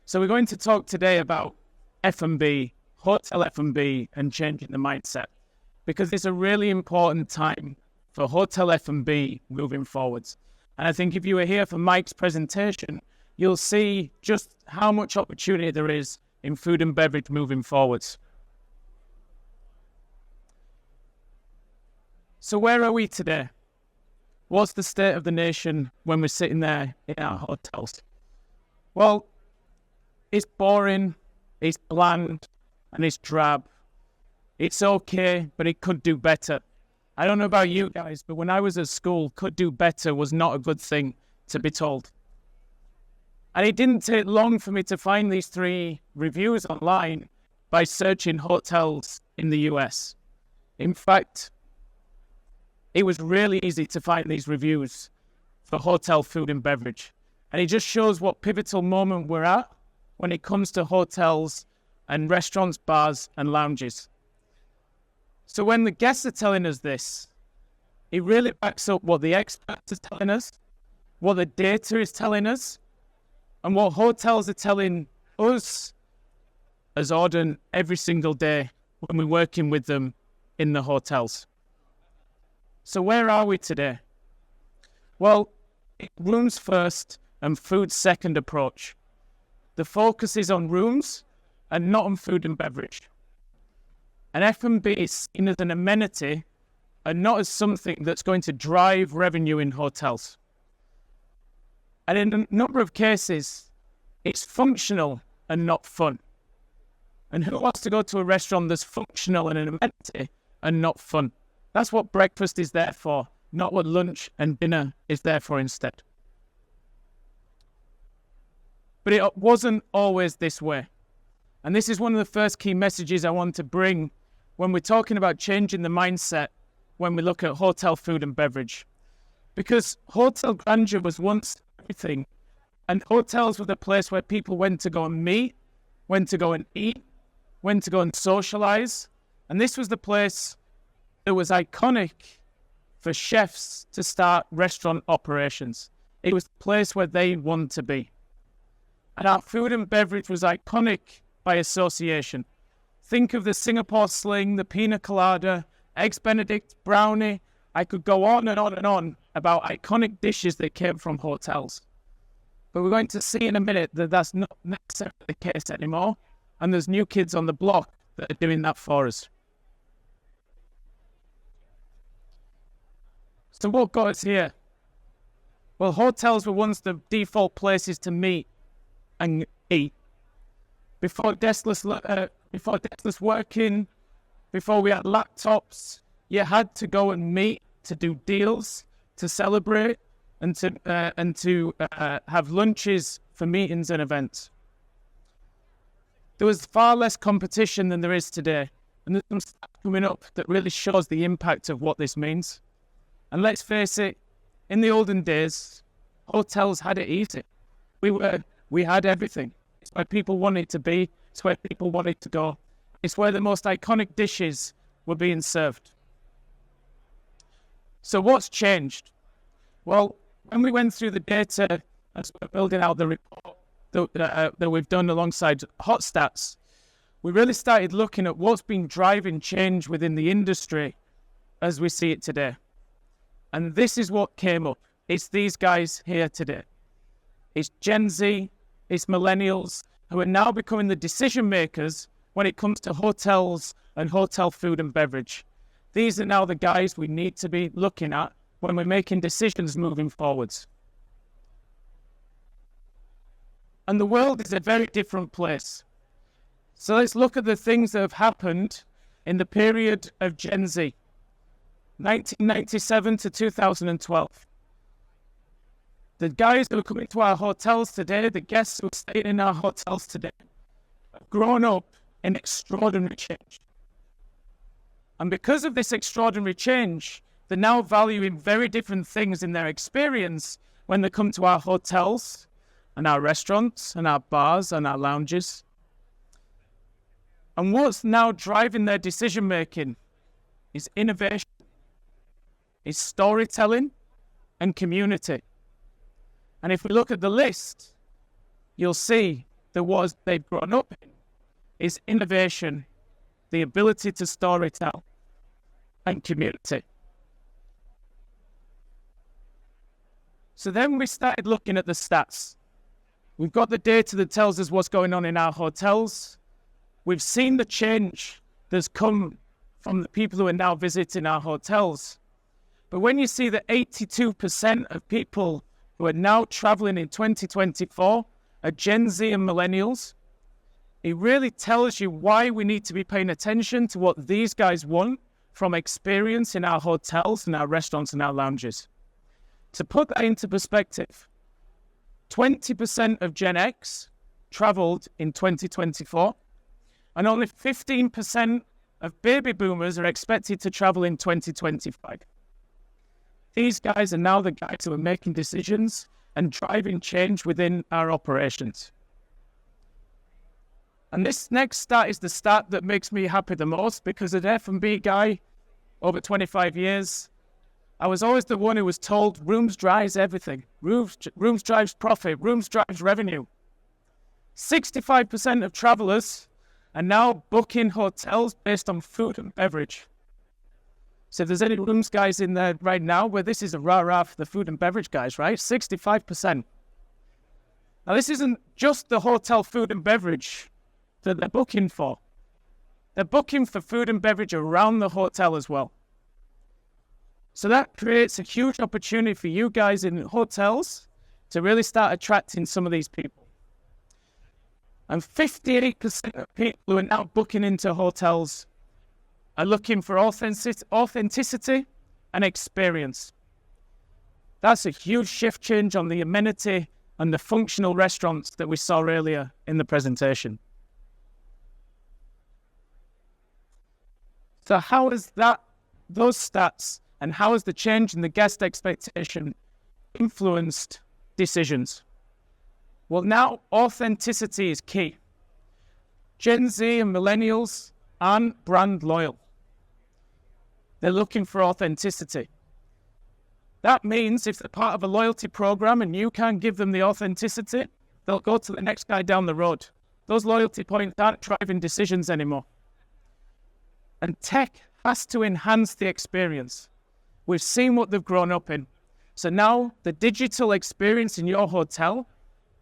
So we're going to talk today about F&B, hotel F&B, and changing the mindset, because it's a really important time for hotel F&B moving forwards. And I think if you were here for Mike's presentation, you'll see just how much opportunity there is in food and beverage moving forwards. So where are we today? What's the state of the nation when we're sitting there in our hotels? Well, it's boring, it's bland, and it's drab. It's okay, but it could do better. I don't know about you guys, but when I was at school, could do better was not a good thing to be told. And it didn't take long for me to find these 3 reviews online by searching hotels in the US. In fact, it was really easy to find these reviews for hotel food and beverage. And it just shows what pivotal moment we're at when it comes to hotels and restaurants, bars, and lounges. So when the guests are telling us this, it really backs up what the experts are telling us, what the data is telling us, and what hotels are telling us as Auden every single day when we're working with them in the hotels. So where are we today? Well, rooms first and food second approach. The focus is on rooms and not on food and beverage. And F&B is seen as an amenity and not as something that's going to drive revenue in hotels. And in a number of cases, it's functional and not fun. And who wants to go to a restaurant that's functional and an amenity and not fun? That's what breakfast is there for, not what lunch and dinner is there for instead. But it wasn't always this way. And this is one of the first key messages I want to bring when we're talking about changing the mindset when we look at hotel food and beverage. Because hotel grandeur was once everything. And hotels were the place where people went to go and meet, went to go and eat, went to go and socialize. And this was the place that was iconic for chefs to start restaurant operations. It was the place where they wanted to be. And our food and beverage was iconic by association. Think of the Singapore sling, the pina colada, eggs benedict, brownie. I could go on and on and on about iconic dishes that came from hotels. But we're going to see in a minute that that's not necessarily the case anymore. And there's new kids on the block that are doing that for us. So what got us here? Well, hotels were once the default places to meet and eat. Before deskless working, before we had laptops, you had to go and meet, to do deals, to celebrate, and to have lunches for meetings and events. There was far less competition than there is today, and there's some stuff coming up that really shows the impact of what this means. And let's face it, in the olden days, hotels had it easy. We had everything. It's where people wanted to be. It's where people wanted to go. It's where the most iconic dishes were being served. So what's changed? Well, when we went through the data as we're building out the report that we've done alongside HotStats, we really started looking at what's been driving change within the industry as we see it today. And this is what came up. It's these guys here today. It's Gen Z, it's millennials who are now becoming the decision makers when it comes to hotels and hotel food and beverage. These are now the guys we need to be looking at when we're making decisions moving forwards. And the world is a very different place. So let's look at the things that have happened in the period of Gen Z, 1997 to 2012. The guys who are coming to our hotels today, the guests who are staying in our hotels today, have grown up in extraordinary change. And because of this extraordinary change, they're now valuing very different things in their experience when they come to our hotels and our restaurants and our bars and our lounges. And what's now driving their decision-making is innovation, is storytelling and community. And if we look at the list, you'll see they've grown up in is innovation, the ability to storytell, and community. So then we started looking at the stats. We've got the data that tells us what's going on in our hotels. We've seen the change that's come from the people who are now visiting our hotels. But when you see that 82% of people who are now traveling in 2024 are Gen Z and millennials, it really tells you why we need to be paying attention to what these guys want from experience in our hotels and our restaurants and our lounges. To put that into perspective, 20% of Gen X traveled in 2024, and only 15% of baby boomers are expected to travel in 2025. These guys are now the guys who are making decisions and driving change within our operations. And this next stat is the stat that makes me happy the most, because as an F&B guy over 25 years, I was always the one who was told rooms drives everything. Rooms drives profit. Rooms drives revenue. 65% of travelers are now booking hotels based on food and beverage. So if there's any rooms guys in there right now, where this is a rah-rah for the food and beverage guys, right? 65%. Now this isn't just the hotel food and beverage that they're booking for. They're booking for food and beverage around the hotel as well. So that creates a huge opportunity for you guys in hotels to really start attracting some of these people. And 58% of people who are now booking into hotels are looking for authenticity and experience. That's a huge shift change on the amenity and the functional restaurants that we saw earlier in the presentation. So how is those stats and how has the change in the guest expectation influenced decisions? Well, now authenticity is key. Gen Z and millennials aren't brand loyal. They're looking for authenticity. That means if they're part of a loyalty program and you can't give them the authenticity, they'll go to the next guy down the road. Those loyalty points aren't driving decisions anymore. And tech has to enhance the experience. We've seen what they've grown up in. So now the digital experience in your hotel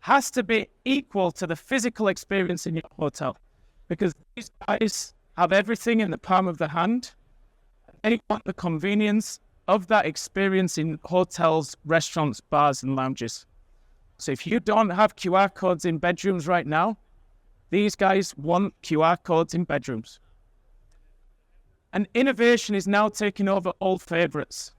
has to be equal to the physical experience in your hotel, because these guys have everything in the palm of the hand. They want the convenience of that experience in hotels, restaurants, bars, and lounges. So if you don't have QR codes in bedrooms right now, these guys want QR codes in bedrooms. And innovation is now taking over old favorites.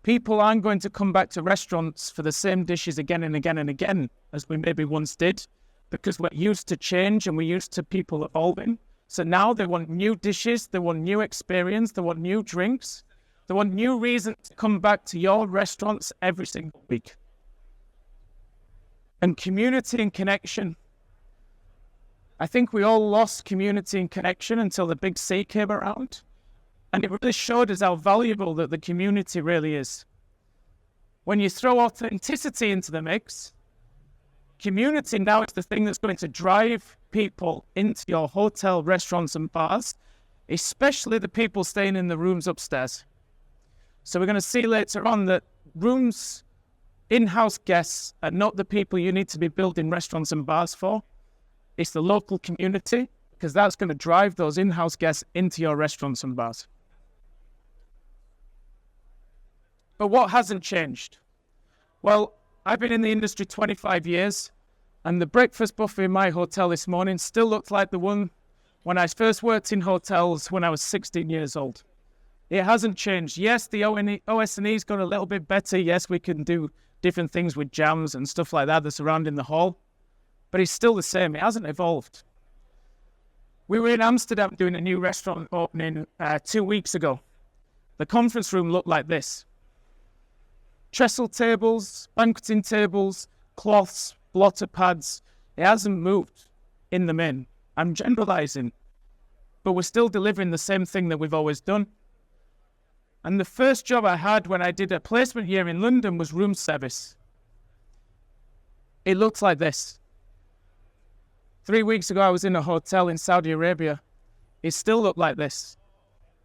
People aren't going to come back to restaurants for the same dishes again and again and again as we maybe once did, because we're used to change and we're used to people evolving. So now they want new dishes, they want new experience, they want new drinks, they want new reasons to come back to your restaurants every single week. And community and connection. I think we all lost community and connection until the big C came around. And it really showed us how valuable that the community really is. When you throw authenticity into the mix, community now is the thing that's going to drive people into your hotel, restaurants, and bars, especially the people staying in the rooms upstairs. So we're going to see later on that rooms, in-house guests are not the people you need to be building restaurants and bars for. It's the local community, because that's going to drive those in-house guests into your restaurants and bars. But what hasn't changed? Well, I've been in the industry 25 years, and the breakfast buffet in my hotel this morning still looks like the one when I first worked in hotels when I was 16 years old. It hasn't changed. Yes, the OS&E's got a little bit better. Yes, we can do different things with jams and stuff like that that's around in the hall. But it's still the same. It hasn't evolved. We were in Amsterdam doing a new restaurant opening 2 weeks ago. The conference room looked like this. Trestle tables, banqueting tables, cloths, blotter pads. It hasn't moved in the main. I'm generalizing. But we're still delivering the same thing that we've always done. And the first job I had when I did a placement here in London was room service. It looked like this. 3 weeks ago, I was in a hotel in Saudi Arabia. It still looked like this.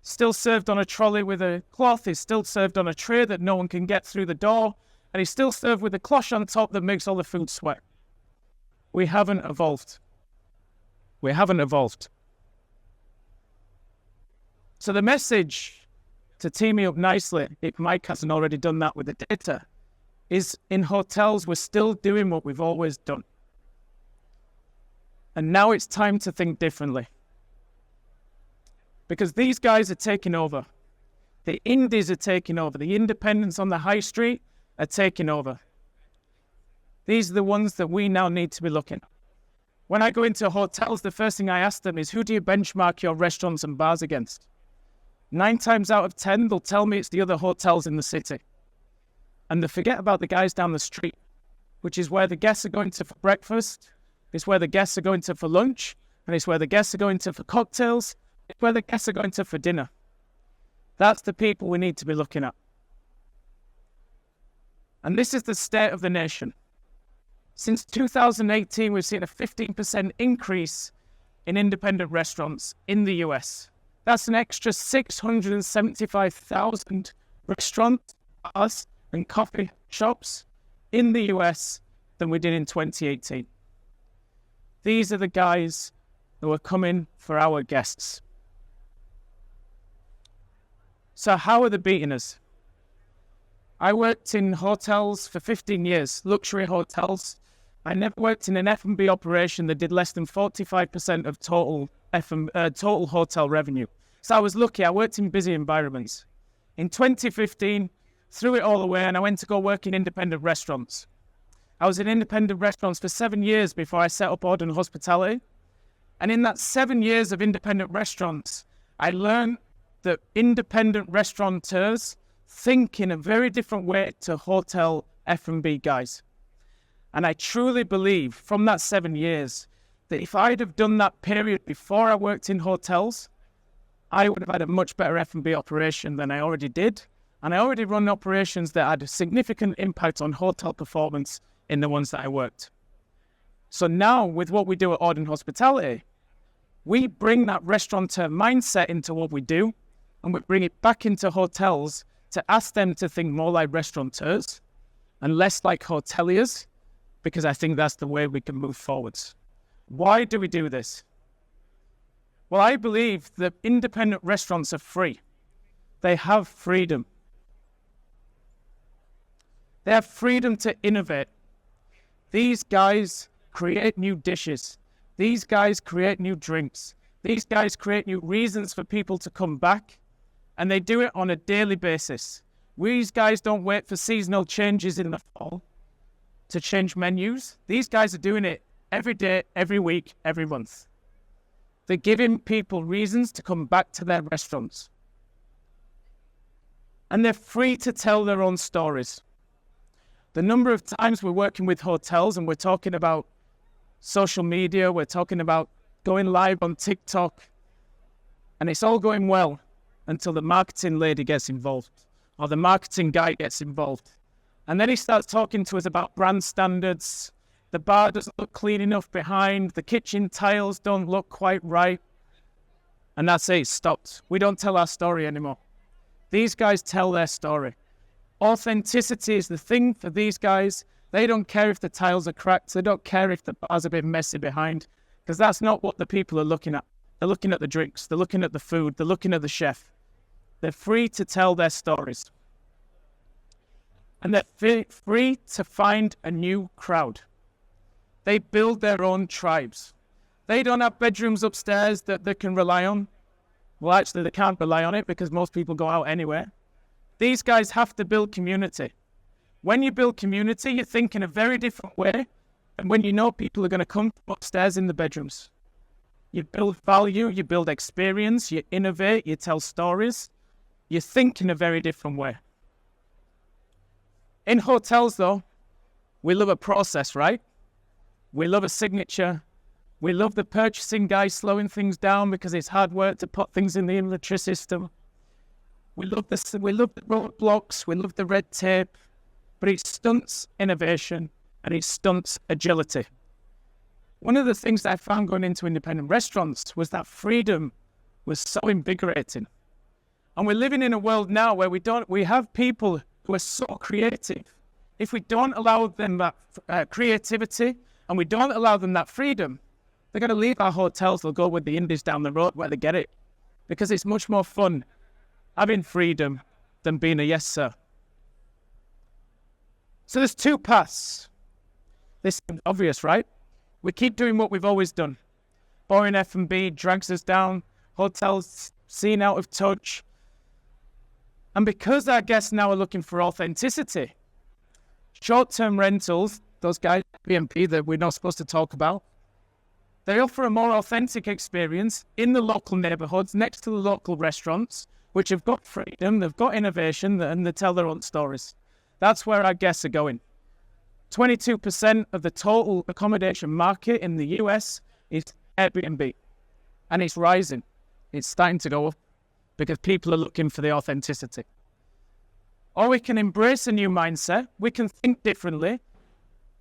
Still served on a trolley with a cloth. It's still served on a tray that no one can get through the door. And it's still served with a cloche on top that makes all the food sweat. We haven't evolved. We haven't evolved. So the message to tee me up nicely, if Mike hasn't already done that with the data, is in hotels, we're still doing what we've always done. And now it's time to think differently. Because these guys are taking over. The indies are taking over. The independents on the high street are taking over. These are the ones that we now need to be looking at. When I go into hotels, the first thing I ask them is, who do you benchmark your restaurants and bars against? 9 times out of 10, they'll tell me it's the other hotels in the city. And they forget about the guys down the street, which is where the guests are going to for breakfast, it's where the guests are going to for lunch, and it's where the guests are going to for cocktails, it's where the guests are going to for dinner. That's the people we need to be looking at. And this is the state of the nation. Since 2018, we've seen a 15% increase in independent restaurants in the US. That's an extra 675,000 restaurants, bars, and coffee shops in the US than we did in 2018. These are the guys who are coming for our guests. So how are they beating us? I worked in hotels for 15 years, luxury hotels. I never worked in an F&B operation that did less than 45% of total hotel revenue. So I was lucky. I worked in busy environments. In 2015, threw it all away, and I went to go work in independent restaurants. I was in independent restaurants for 7 years before I set up Auden Hospitality. And in that 7 years of independent restaurants, I learned that independent restaurateurs think in a very different way to hotel F&B guys. And I truly believe from that 7 years that if I'd have done that period before I worked in hotels, I would have had a much better F&B operation than I already did. And I already run operations that had a significant impact on hotel performance in the ones that I worked. So now with what we do at Auden Hospitality, we bring that restaurateur mindset into what we do, and we bring it back into hotels to ask them to think more like restaurateurs and less like hoteliers, because I think that's the way we can move forwards. Why do we do this? Well, I believe that independent restaurants are free. They have freedom. They have freedom to innovate. These guys create new dishes. These guys create new drinks. These guys create new reasons for people to come back, and they do it on a daily basis. These guys don't wait for seasonal changes in the fall to change menus. These guys are doing it every day, every week, every month. They're giving people reasons to come back to their restaurants. And they're free to tell their own stories. The number of times we're working with hotels and we're talking about social media, we're talking about going live on TikTok, and it's all going well until the marketing lady gets involved or the marketing guy gets involved. And then he starts talking to us about brand standards. The bar doesn't look clean enough behind. The kitchen tiles don't look quite right. And that's it, stopped. We don't tell our story anymore. These guys tell their story. Authenticity is the thing for these guys. They don't care if the tiles are cracked. They don't care if the bar's a bit messy behind, because that's not what the people are looking at. They're looking at the drinks. They're looking at the food. They're looking at the chef. They're free to tell their stories. And they're free to find a new crowd. They build their own tribes. They don't have bedrooms upstairs that they can rely on. Well, actually, they can't rely on it because most people go out anyway. These guys have to build community. When you build community, you think in a very different way. And when you know people are going to come upstairs in the bedrooms, you build value, you build experience, you innovate, you tell stories. You think in a very different way. In hotels, though, we love a process, right? We love a signature. We love the purchasing guy slowing things down because it's hard work to put things in the inventory system. We love the roadblocks. We love the red tape. But it stunts innovation and it stunts agility. one of the things that I found going into independent restaurants was that freedom was so invigorating. And we're living in a world now where we have people who are so creative. If we don't allow them that creativity and we don't allow them that freedom, they're going to leave our hotels. They'll go with the indies down the road where they get it, because it's much more fun having freedom than being a yes, sir. So there's two paths. This is obvious, right? We keep doing what we've always done. Boring F&B drags us down. Hotels seen out of touch. And because our guests now are looking for authenticity, short-term rentals, those guys, B&B, that we're not supposed to talk about, they offer a more authentic experience in the local neighborhoods, next to the local restaurants, which have got freedom, they've got innovation, and they tell their own stories. That's where our guests are going. 22% of the total accommodation market in the US is Airbnb, and it's rising. It's starting to go up because people are looking for the authenticity. Or we can embrace a new mindset. We can think differently.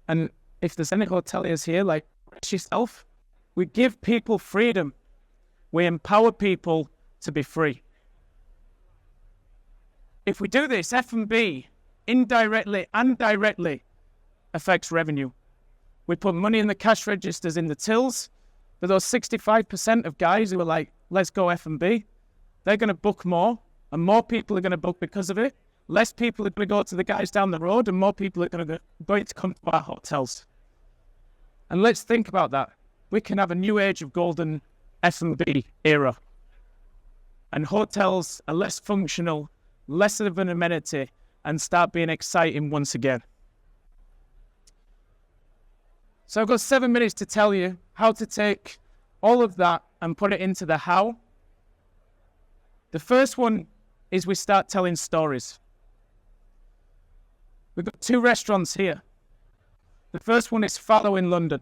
And if there's any hoteliers here, like yourself, we give people freedom. We empower people to be free. If we do this, F&B indirectly and directly affects revenue. We put money in the cash registers in the tills, but those 65% of guys who are like, let's go F&B, they're going to book more, and more people are going to book because of it. Less people are going to go to the guys down the road, and more people are going to come to our hotels. And let's think about that. We can have a new age of golden F&B era. And hotels are less functional, less of an amenity, and start being exciting once again. So I've got 7 minutes to tell you how to take all of that and put it into the how. The first one is we start telling stories. We've got 2 restaurants here. The first one is Fallow in London.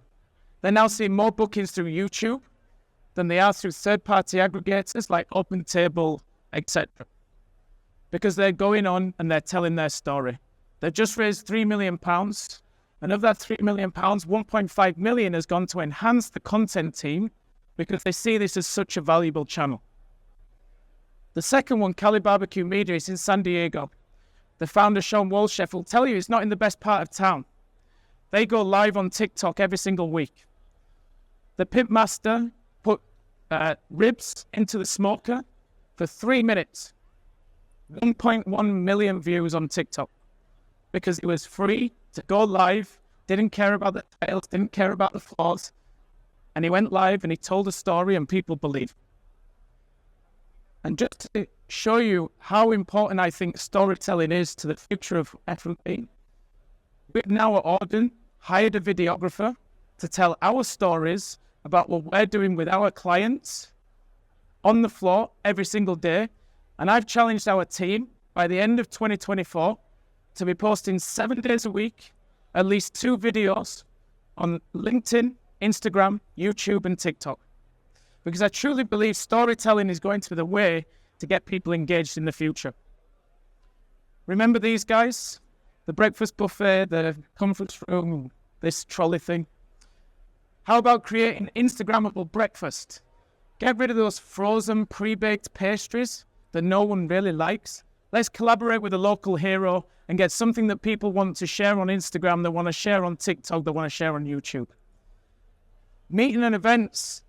They're now seeing more bookings through YouTube than they are through third-party aggregators like OpenTable, etc. Because they're going on and they're telling their story. They've just raised £3 million. And of that £3 million, 1.5 million has gone to enhance the content team because they see this as such a valuable channel. The second one, Cali Barbecue Media, is in San Diego. The founder, Sean Walchef, will tell you it's not in the best part of town. They go live on TikTok every single week. The pit master put ribs into the smoker for 3 minutes. 1.1 million views on TikTok because it was free to go live, didn't care about the titles, didn't care about the flaws. And he went live and he told a story and people believed. And just to show you how important I think storytelling is to the future of F&B, we've now at Auden hired a videographer to tell our stories about what we're doing with our clients on the floor every single day. And I've challenged our team by the end of 2024 to be posting 7 days a week, at least 2 videos on LinkedIn, Instagram, YouTube, and TikTok. Because I truly believe storytelling is going to be the way to get people engaged in the future. Remember these guys? The breakfast buffet, the conference room, this trolley thing. How about creating Instagrammable breakfast? Get rid of those frozen, pre-baked pastries that no one really likes. Let's collaborate with a local hero and get something that people want to share on Instagram, they want to share on TikTok, they want to share on YouTube. Meeting and events.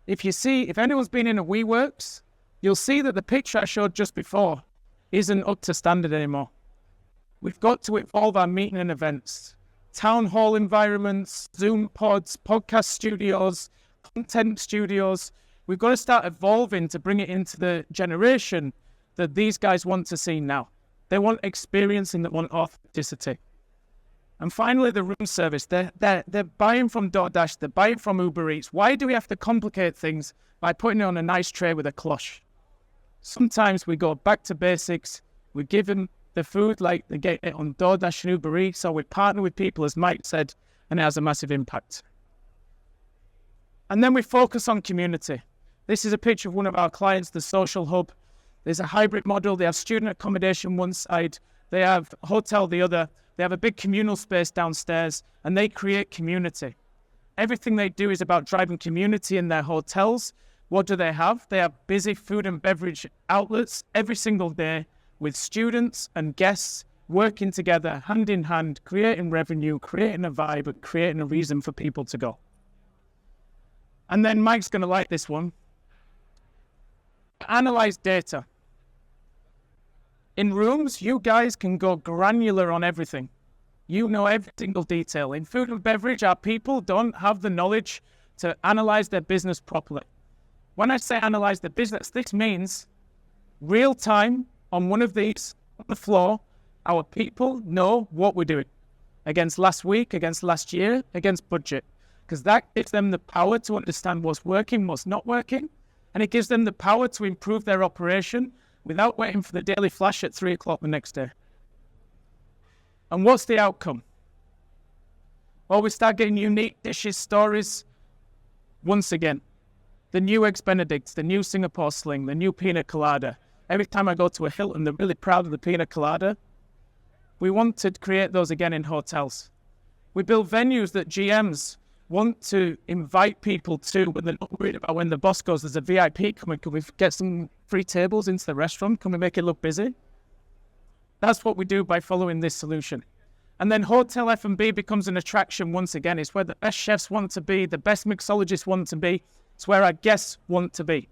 If anyone's been in a WeWorks, you'll see that the picture I showed just before isn't up to standard anymore. We've got to evolve our meeting and events. Town hall environments, Zoom pods, podcast studios, content studios. We've got to start evolving to bring it into the generation that these guys want to see now. They want experience and they want authenticity. And finally, the room service. They're buying from DoorDash, they're buying from Uber Eats. Why do we have to complicate things by putting it on a nice tray with a cloche? Sometimes we go back to basics. We give them the food like they get it on DoorDash and Uber Eats, or we partner with people, as Mike said, and it has a massive impact. And then we focus on community. This is a picture of one of our clients, the Social Hub. There's a hybrid model. They have student accommodation one side, they have hotel the other. They have a big communal space downstairs, and they create community. everything they do is about driving community in their hotels. What do they have? They have busy food and beverage outlets every single day with students and guests working together, hand in hand, creating revenue, creating a vibe, and creating a reason for people to go. And then Mike's going to like this one. Analyze data. In rooms, you guys can go granular on everything. You know every single detail. In food and beverage, our people don't have the knowledge to analyze their business properly. When I say analyze the business, this means real time on one of these on the floor, our people know what we're doing against last week, against last year, against budget, because that gives them the power to understand what's working, what's not working, and it gives them the power to improve their operation without waiting for the daily flash at 3 o'clock the next day. And what's the outcome? Well, we start getting unique dishes, stories. Once again, the new Eggs Benedict, the new Singapore Sling, the new Pina Colada. Every time I go to a Hilton, they're really proud of the Pina Colada. We want to create those again in hotels. We build venues that GMs want to invite people to when they're not worried about when the boss goes, there's a VIP coming, can we get some free tables into the restaurant? Can we make it look busy? That's what we do by following this solution. And then hotel F&B becomes an attraction once again. It's where the best chefs want to be, the best mixologists want to be. It's where our guests want to be.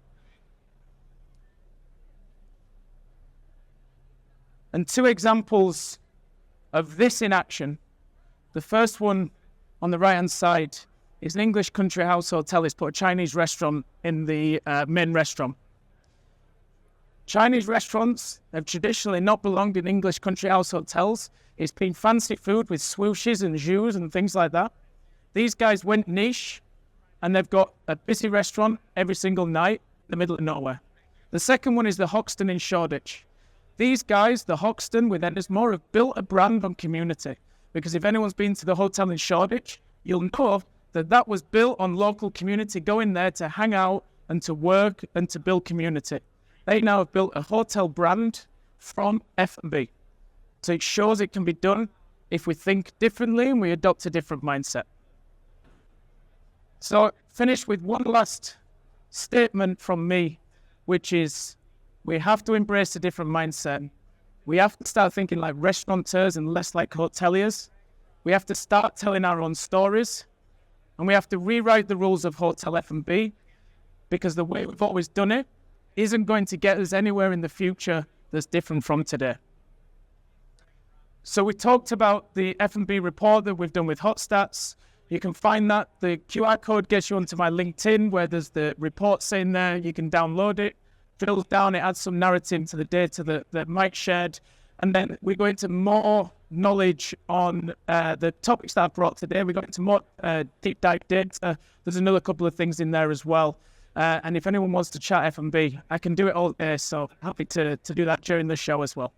And 2 examples of this in action. The first one on the right-hand side is an English country house hotel. It's put a Chinese restaurant in the main restaurant. Chinese restaurants have traditionally not belonged in English country house hotels. It's been fancy food with swooshes and jus and things like that. These guys went niche, and they've got a busy restaurant every single night in the middle of nowhere. The second one is the Hoxton in Shoreditch. These guys, the Hoxton with Ennismore, have built a brand on community. Because if anyone's been to the hotel in Shoreditch, you'll know that that was built on local community, going there to hang out and to work and to build community. They now have built a hotel brand from F&B. So it shows it can be done if we think differently and we adopt a different mindset. So finish with one last statement from me, which is we have to embrace a different mindset. We have to start thinking like restaurateurs and less like hoteliers. We have to start telling our own stories. And we have to rewrite the rules of hotel F&B, because the way we've always done it isn't going to get us anywhere in the future that's different from today. So we talked about the F&B report that we've done with Hotstats. You can find that. The QR code gets you onto my LinkedIn, where there's the reports in there. You can download it, drill down, it adds some narrative to the data that Mike shared. And then we go into more knowledge on the topics that I brought today. We got into more deep dive data. There's another couple of things in there as well. And if anyone wants to chat F&B, I can do it all day. So happy to do that during the show as well.